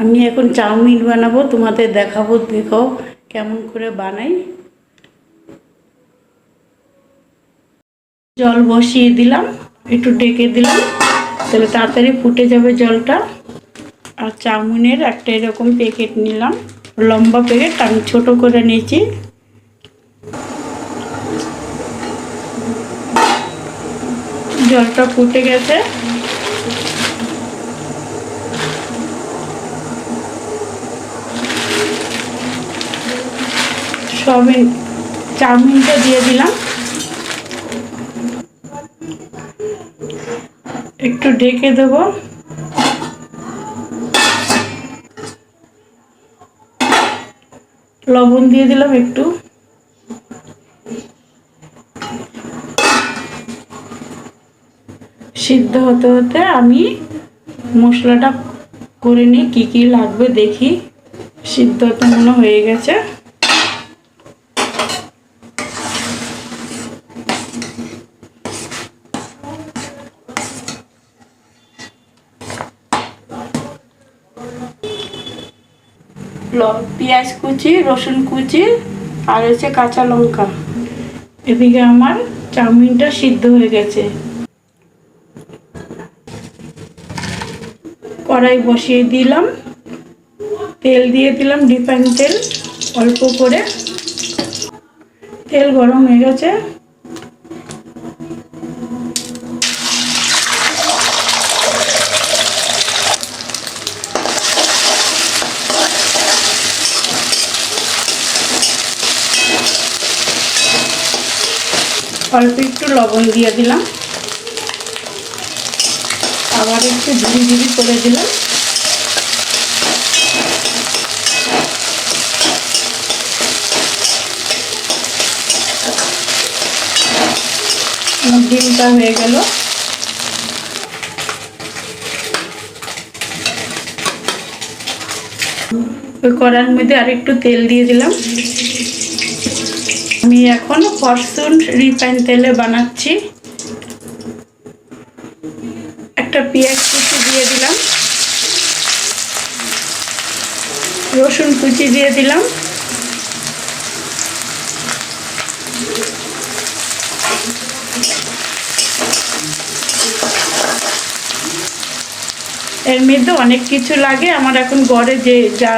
আমি এখন চাউমিন বানাবো, তোমাদের দেখাবো, দেখো কেমন করে বানাই। জল বসিয়ে দিলাম, একটু ঢেকে দিলাম, তাহলে তাড়াতাড়ি ফুটে যাবে জলটা। আর চাউমিনের একটা এরকম প্যাকেট নিলাম, লম্বা প্যাকেট, আমি ছোট করে নিয়েছি। জলটা ফুটে গেছে, সবে চাউমিনটা দিয়ে দিলাম, একটু ঢেকে দেবো। লবণ দিয়ে দিলাম একটু। সিদ্ধ হতে হতে আমি মশলাটা করে নিই, কী কী লাগবে দেখি। সিদ্ধ হতে মনে হয়ে গেছে। পেঁয়াজ কুচি, রসুন কুচি, আর হচ্ছে কাঁচা লঙ্কা। এদিকে আমার চাউমিনটা সিদ্ধ হয়ে গেছে। কড়াই বসিয়ে দিলাম, তেল দিয়ে দিলাম, রিফাইন তেল অল্প করে। তেল গরম হয়ে গেছে, অল্প একটু লবণ দিয়ে দিলাম, আবার একটু ঝুড়ি ঝুড়ি করে দিলাম। ডিমটা হয়ে গেল। ওই কড়ার মধ্যে আর একটু তেল দিয়ে দিলাম। আমি এখন ফরচুন রিফাইন তেলে বানাচ্ছি। একটা পেঁয়াজ কুচি দিয়ে দিলাম, রসুন কুচি দিয়ে দিলাম, এর মধ্যে অনেক কিছু লাগে। আমার এখন ঘরে যে যা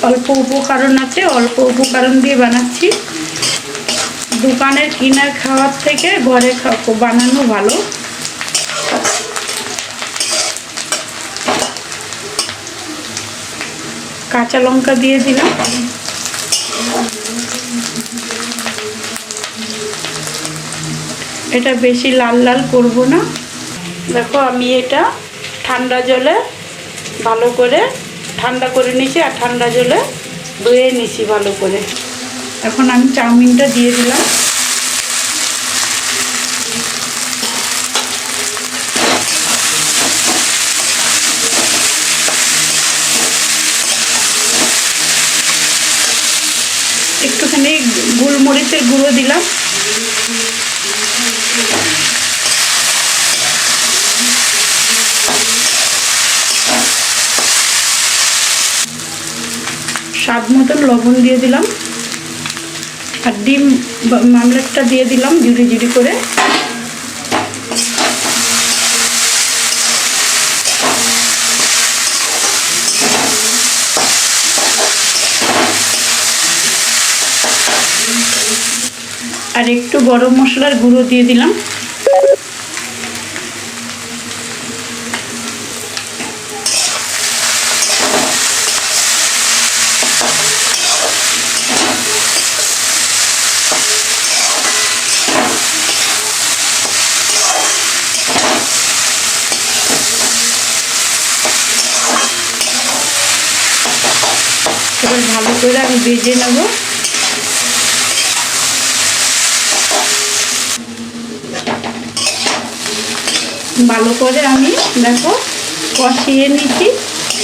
অল্প উপকরণ আছে, অল্প উপকরণ দিয়ে বানাচ্ছি। দোকানের কিনার খাওয়ার থেকে ঘরে বানানো ভালো। কাঁচা লঙ্কা দিয়ে দিলাম, এটা বেশি লাল লাল করব না। দেখো আমি এটা ঠান্ডা জলে ভালো করে ঠান্ডা করে নিয়েছি, আর ঠান্ডা জলে ধুয়ে নিয়েছি ভালো করে। এখন আমি চাউমিনটা দিয়ে দিলাম, একটুখানি গোলমরিচের গুঁড়ো দিলাম, স্বাদ মতন লবণ দিয়ে দিলাম, আর ডিম আমলেটটা দিয়ে দিলাম ঝুড়ি ঝুড়ি করে। আর একটু গরম মশলার গুঁড়ো দিয়ে দিলাম। এবার ভালো করে আমি ভেজে নেব। ভালো করে আমি দেখো কষিয়ে নিচ্ছি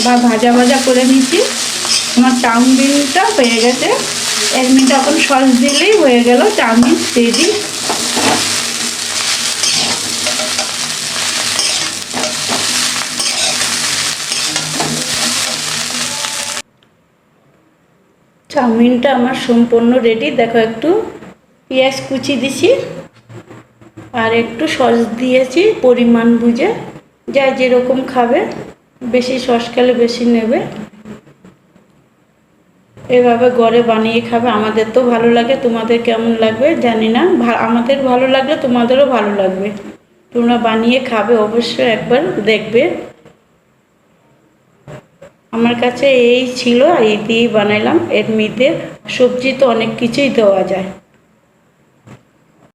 বা ভাজা ভাজা করে নিচ্ছি। আমার চাউমিনটা হয়ে গেছে। 1 মিনিট এখন সস দিলেই হয়ে গেল চাউমিন রেডি। চাউমিনটা আমার সম্পূর্ণ রেডি। দেখো, একটু পেঁয়াজ কুচি দিছি আর একটু সস দিয়েছি পরিমাণ বুঝে, যা যেরকম খাবে, বেশি সস খেলে বেশি নেবে। এভাবে ঘরে বানিয়ে খাবে, আমাদের তো ভালো লাগে, তোমাদের কেমন লাগবে জানি না। আমাদের ভালো লাগলে তোমাদেরও ভালো লাগবে, তোমরা বানিয়ে খাবে অবশ্যই, একবার দেখবে। আমার কাছে এই ছিল, এই দিয়েই বানাইলাম। এর মধ্যে সবজি তো অনেক কিছুই দেওয়া যায়।